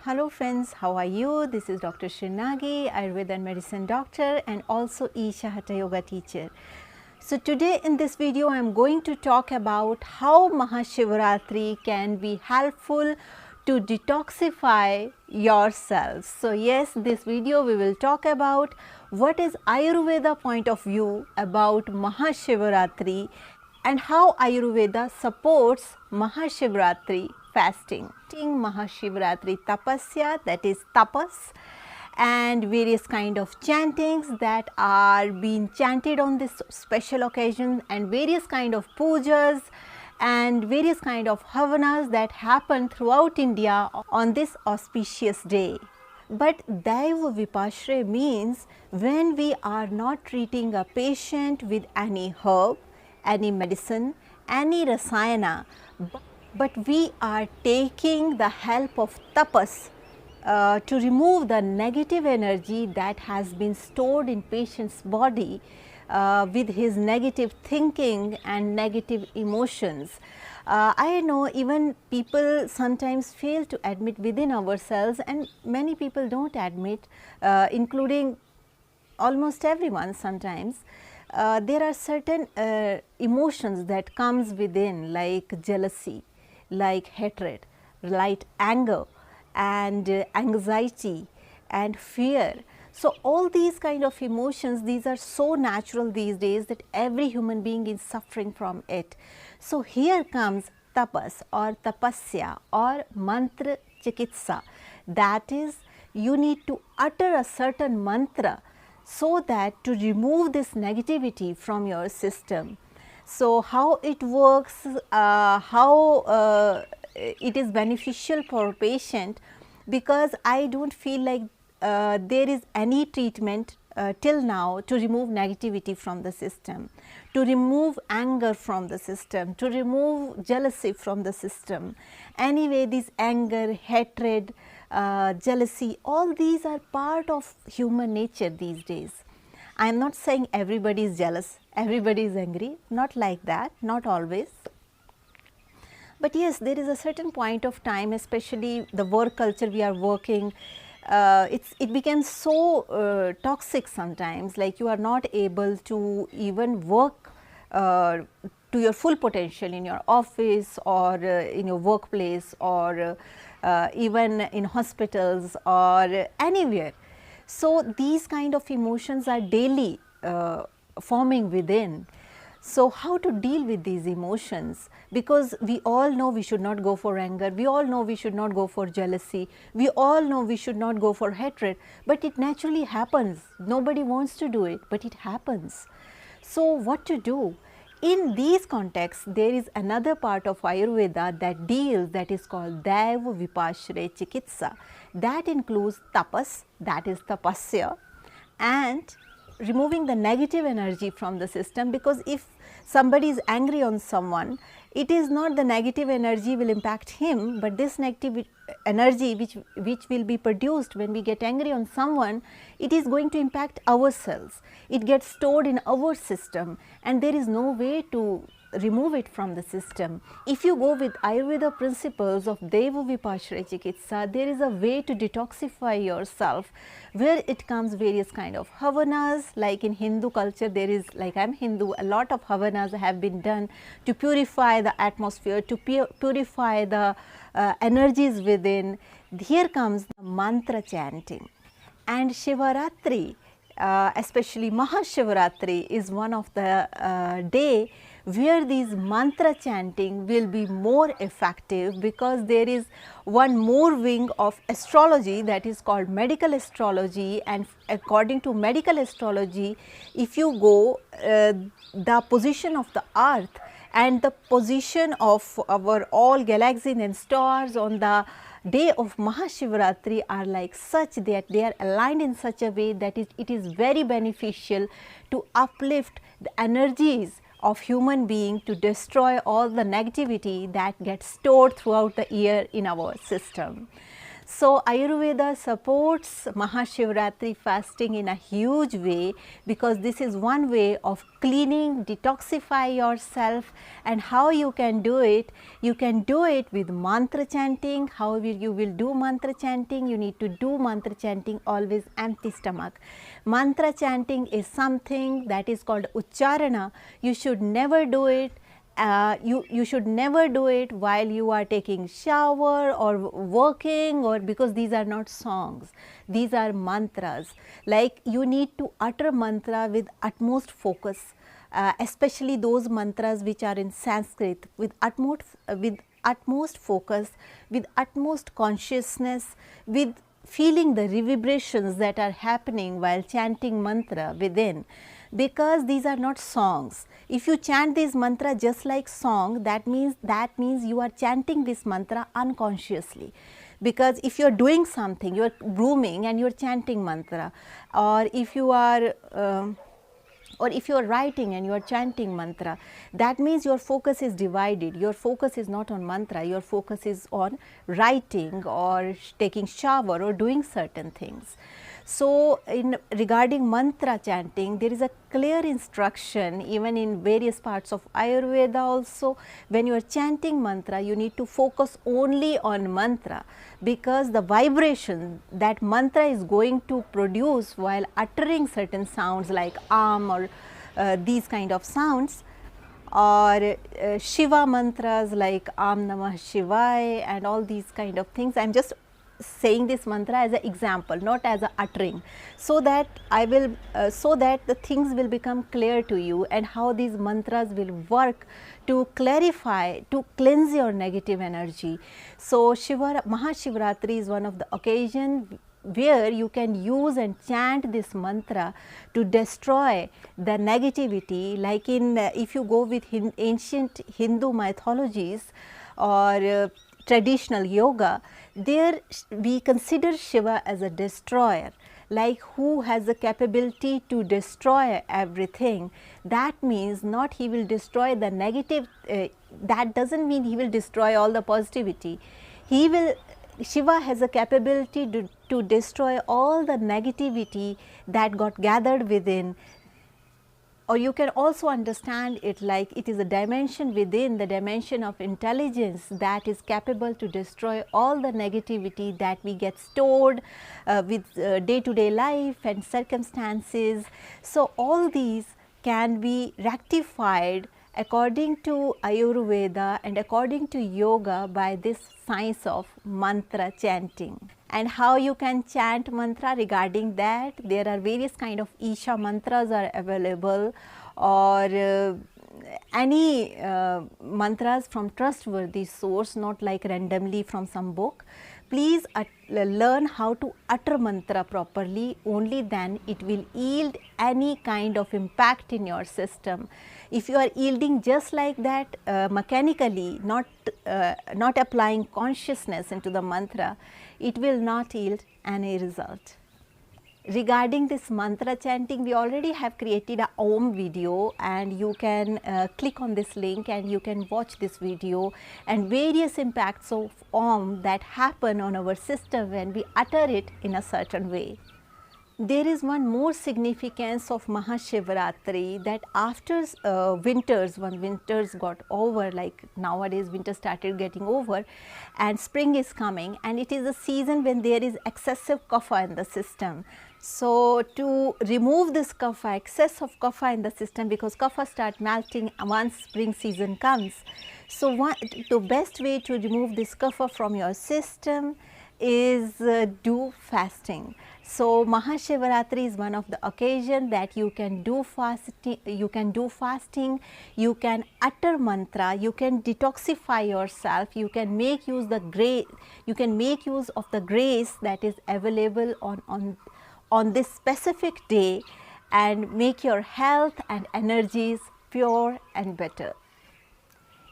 Hello friends, how are you? This is Dr. Srinagi, Ayurveda and Medicine doctor and also Isha Hatha Yoga teacher. So today in this video I am going to talk about how Mahashivaratri can be helpful to detoxify yourselves. So yes, this video we will talk about what is Ayurveda point of view about Mahashivaratri and how Ayurveda supports Mahashivaratri fasting. Mahashivaratri tapasya, that is tapas, and various kind of chantings that are being chanted on this special occasion, and various kind of pujas and various kind of havanas that happen throughout India on this auspicious day. But Daiva Vipashre means when we are not treating a patient with any herb, any medicine, any rasayana, but we are taking the help of tapas to remove the negative energy that has been stored in patient's body with his negative thinking and negative emotions. I know even people sometimes fail to admit within ourselves, and many people don't admit, including almost everyone sometimes. There are certain emotions that comes within, like jealousy, like hatred, like anger and anxiety and fear. So all these kind of emotions, these are so natural these days that every human being is suffering from it. So here comes tapas or tapasya or mantra chikitsa, that is, you need to utter a certain mantra so that to remove this negativity from your system. So how it works, how it is beneficial for patient, because I don't feel like there is any treatment till now to remove negativity from the system, to remove anger from the system, to remove jealousy from the system. Anyway, this anger, hatred, jealousy, all these are part of human nature these days. I am not saying everybody is jealous, everybody is angry, not like that, not always. But yes, there is a certain point of time, especially the work culture we are working, it becomes so toxic sometimes, like you are not able to even work to your full potential in your office or in your workplace or even in hospitals or anywhere. So these kind of emotions are daily forming within. So how to deal with these emotions? Because we all know we should not go for anger, we all know we should not go for jealousy, we all know we should not go for hatred, but it naturally happens. Nobody wants to do it, but it happens. So what to do? In these contexts, there is another part of Ayurveda that deals, that is called Daiva Vipashre Chikitsa. That includes tapas, that is tapasya, and removing the negative energy from the system, because if somebody is angry on someone, it is not the negative energy will impact him, but this negative energy which will be produced when we get angry on someone, it is going to impact ourselves. It gets stored in our system and there is no way to remove it from the system. If you go with Ayurveda principles of Daiva Vipashre Chikitsa, there is a way to detoxify yourself, where it comes various kind of havanas, like in Hindu culture there is, like I am Hindu, a lot of havanas have been done to purify the atmosphere, to purify the energies within. Here comes the mantra chanting, and Shivaratri, especially Mahashivaratri, is one of the day where these mantra chanting will be more effective, because there is one more wing of astrology, that is called medical astrology. And according to medical astrology, if you go the position of the earth and the position of our all galaxies and stars on the day of Mahashivaratri are like such that they are aligned in such a way that it is very beneficial to uplift the energies of human being, to destroy all the negativity that gets stored throughout the year in our system. So Ayurveda supports Mahashivratri fasting in a huge way, because this is one way of cleaning, detoxify yourself. And how you can do it? You can do it with mantra chanting. However you will do mantra chanting, you need to do mantra chanting always empty stomach. Mantra chanting is something that is called Ucharana. You should never do it. You should never do it while you are taking shower or working, or because these are not songs, these are mantras. Like, you need to utter mantra with utmost focus, especially those mantras which are in Sanskrit, with utmost focus, with utmost consciousness, with feeling the reverberations that are happening while chanting mantra within, because these are not songs. If you chant this mantra just like song, that means you are chanting this mantra unconsciously. Because if you are doing something, you are brooming and you are chanting mantra, or if you are writing and you are chanting mantra, that means your focus is divided. Your focus is not on mantra, your focus is on writing or taking shower or doing certain things. So, regarding mantra chanting, there is a clear instruction even in various parts of Ayurveda also. When you are chanting mantra, you need to focus only on mantra, because the vibration that mantra is going to produce while uttering certain sounds like or these kind of sounds, or Shiva mantras like Am Namah Shivaya and all these kind of things. I am just saying this mantra as an example, not as a uttering, so that so that the things will become clear to you, and how these mantras will work to clarify, to cleanse your negative energy. So Mahashivratri is one of the occasion where you can use and chant this mantra to destroy the negativity. Like if you go with ancient Hindu mythologies or traditional yoga, there we consider Shiva as a destroyer, like who has the capability to destroy everything. That means not he will destroy the negative, that does not mean he will destroy all the positivity. Shiva has a capability to destroy all the negativity that got gathered within. Or you can also understand it like it is a dimension within the dimension of intelligence that is capable to destroy all the negativity that we get stored with day-to-day life and circumstances. So, all these can be rectified according to Ayurveda and according to yoga by this science of mantra chanting. And how you can chant mantra, regarding that, there are various kind of Isha mantras are available, or any mantras from trustworthy source, not like randomly from some book. Please learn how to utter mantra properly, only then it will yield any kind of impact in your system. If you are yielding just like that mechanically, not applying consciousness into the mantra, it will not yield any result. Regarding this mantra chanting, we already have created a Om video, and you can click on this link and you can watch this video and various impacts of Om that happen on our system when we utter it in a certain way. There is one more significance of Mahashivratri, that after winters, when winters got over, like nowadays winter started getting over and spring is coming, and it is a season when there is excessive kapha in the system. So, to remove this kapha, excess of kapha in the system, because kapha start melting once spring season comes. So, the best way to remove this kapha from your system is do fasting. So, Mahashivratri is one of the occasion that you can do fasting, you can utter mantra, you can detoxify yourself, you can make use of the grace that is available on this specific day, and make your health and energies pure and better.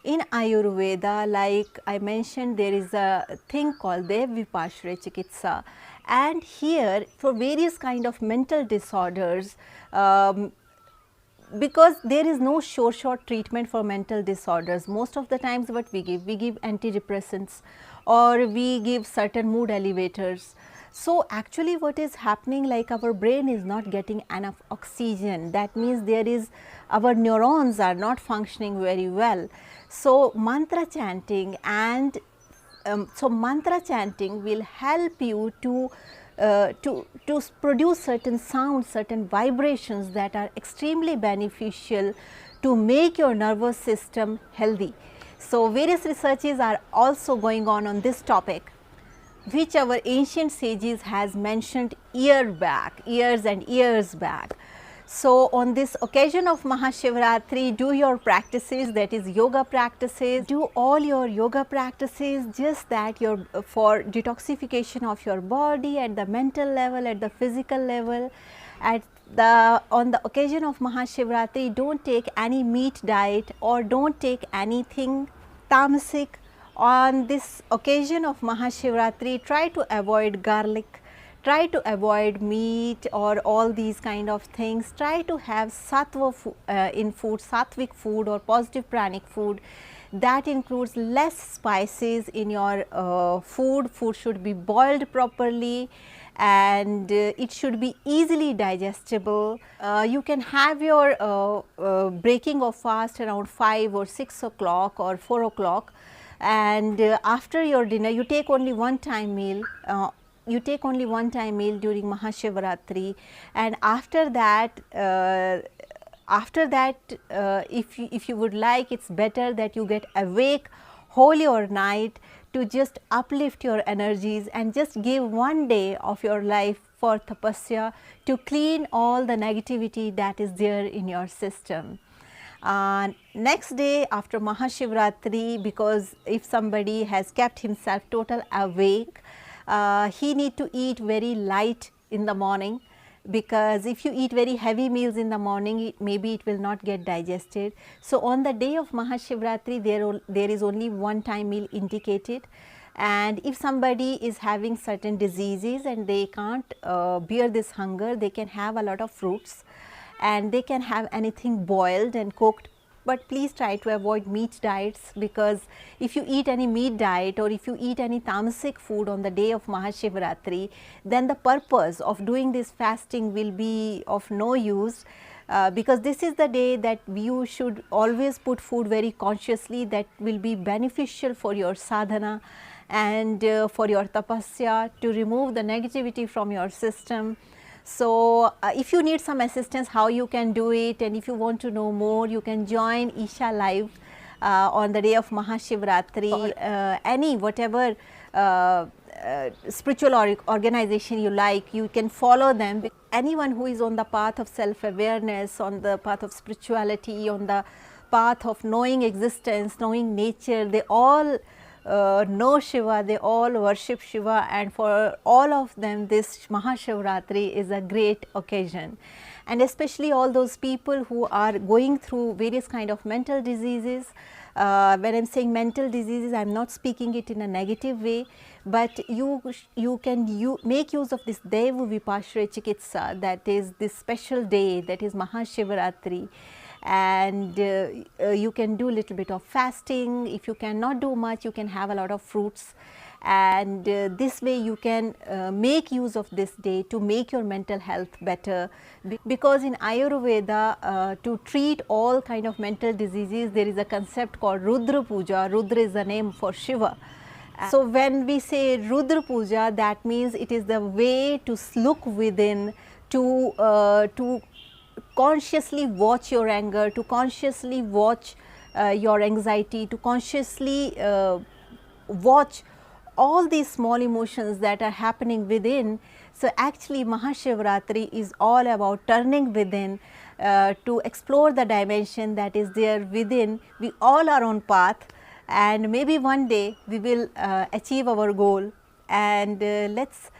In Ayurveda, like I mentioned, there is a thing called Dev Vipashre Chikitsa, and here for various kind of mental disorders, because there is no short treatment for mental disorders. Most of the times what we give antidepressants, or we give certain mood elevators. So actually what is happening, like our brain is not getting enough oxygen, that means there is, our neurons are not functioning very well. So mantra chanting and mantra chanting will help you to produce certain sounds, certain vibrations that are extremely beneficial to make your nervous system healthy. So various researches are also going on this topic, which our ancient sages has mentioned years and years back. So on this occasion of Mahashivratri, do your practices, that is yoga practices, do all your yoga practices, just that for detoxification of your body at the mental level, at the physical level. On the occasion of Mahashivratri, don't take any meat diet or don't take anything tamasic. On this occasion of Mahashivratri, try to avoid garlic, try to avoid meat or all these kind of things. Try to have sattva in food, sattvic food or positive pranic food. That includes less spices in your food. Food should be boiled properly and it should be easily digestible. You can have your breaking of fast around 5 or 6 o'clock or 4 o'clock, and after your dinner you take only one time meal. During Mahashivratri, and after that if you would like, it's better that you get awake whole or night to just uplift your energies and just give one day of your life for tapasya to clean all the negativity that is there in your system. Next day after Mahashivratri, because if somebody has kept himself total awake, he need to eat very light in the morning, because if you eat very heavy meals in the morning, maybe it will not get digested. So on the day of Mahashivratri, there is only one time meal indicated, and if somebody is having certain diseases and they can't bear this hunger, they can have a lot of fruits and they can have anything boiled and cooked. But please try to avoid meat diets, because if you eat any meat diet or if you eat any tamasic food on the day of Mahashivratri, then the purpose of doing this fasting will be of no use, because this is the day that you should always put food very consciously, that will be beneficial for your sadhana and for your tapasya, to remove the negativity from your system. So if you need some assistance how you can do it, and if you want to know more, you can join Isha Live on the day of Mahashivratri, or any whatever spiritual organization you like, you can follow them. Anyone who is on the path of self-awareness, on the path of spirituality, on the path of knowing existence, knowing nature, they all know Shiva, they all worship Shiva, and for all of them this Mahashivratri is a great occasion. And especially all those people who are going through various kind of mental diseases. When I am saying mental diseases, I am not speaking it in a negative way, but you can make use of this Devu Vipashre Chikitsa, that is this special day, that is Mahashivratri. And you can do a little bit of fasting. If you cannot do much, you can have a lot of fruits, and this way you can make use of this day to make your mental health better. Because in Ayurveda, to treat all kind of mental diseases, there is a concept called Rudra Puja. Rudra is the name for Shiva. So when we say Rudra Puja, that means it is the way to look within, to consciously watch your anger, to consciously watch your anxiety, to consciously watch all these small emotions that are happening within. So actually Mahashivratri is all about turning within, to explore the dimension that is there within. We all are on path, and maybe one day we will achieve our goal. And let's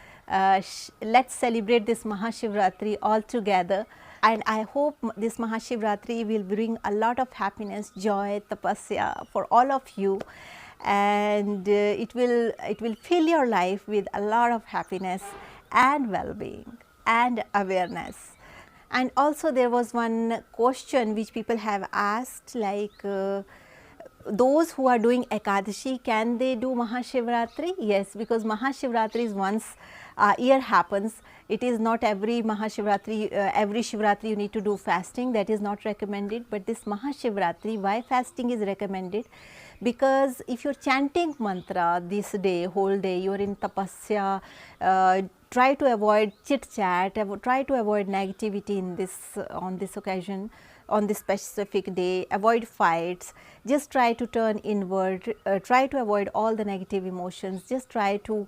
celebrate this Mahashivratri all together. And I hope this Mahashivratri will bring a lot of happiness, joy, tapasya for all of you, and it will fill your life with a lot of happiness and well-being and awareness. And also there was one question which people have asked, like those who are doing Ekadashi, can they do Mahashivratri? Yes, because Mahashivratri is once a year happens. It is not every Mahashivratri, every Shivratri you need to do fasting, that is not recommended. But this Mahashivratri, why fasting is recommended? Because if you are chanting mantra this day, whole day, you are in tapasya, try to avoid chit chat, try to avoid negativity in this on this occasion, on this specific day, avoid fights, just try to turn inward, try to avoid all the negative emotions, just try to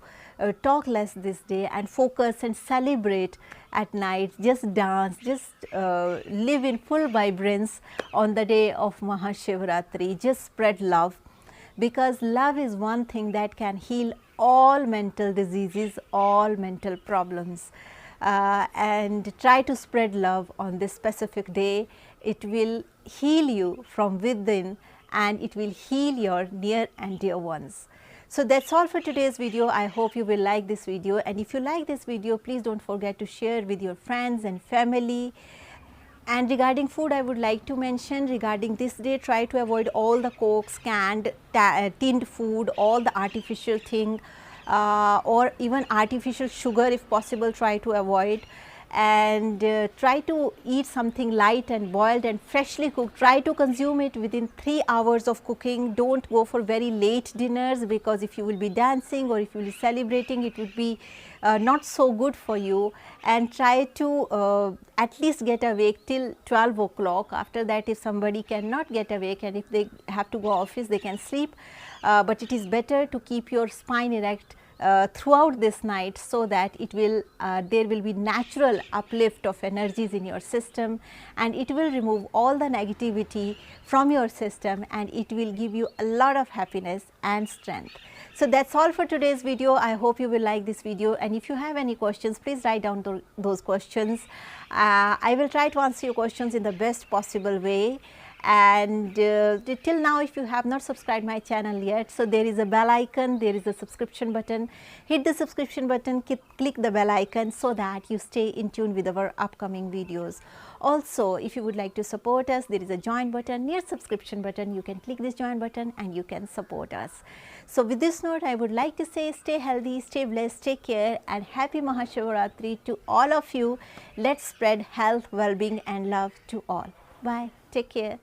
talk less this day and focus and celebrate at night, just dance, just live in full vibrance on the day of Mahashivratri, just spread love, because love is one thing that can heal all mental diseases, all mental problems. And try to spread love on this specific day. It will heal you from within and it will heal your near and dear ones. So that's all for today's video. I hope you will like this video, and if you like this video, please don't forget to share with your friends and family. And regarding food, I would like to mention, regarding this day, try to avoid all the cokes, canned, tinned food, all the artificial thing, or even artificial sugar if possible, try to avoid. And try to eat something light and boiled and freshly cooked. Try to consume it within 3 hours of cooking. Don't go for very late dinners, because if you will be dancing or if you will be celebrating, it would be not so good for you. And try to at least get awake till 12 o'clock. After that, if somebody cannot get awake and if they have to go office, they can sleep, but it is better to keep your spine erect throughout this night, so that it will there will be natural uplift of energies in your system, and it will remove all the negativity from your system, and it will give you a lot of happiness and strength. So that's all for today's video. I hope you will like this video, and if you have any questions, please write down those questions. I will try to answer your questions in the best possible way. And till now, if you have not subscribed my channel yet, so there is a bell icon, there is a subscription button. Hit the subscription button, click the bell icon, so that you stay in tune with our upcoming videos. Also, if you would like to support us, there is a join button near subscription button. You can click this join button and you can support us. So with this note, I would like to say, stay healthy, stay blessed, take care, and happy Mahashivratri to all of you. Let's spread health, well-being and love to all. Bye. Take care.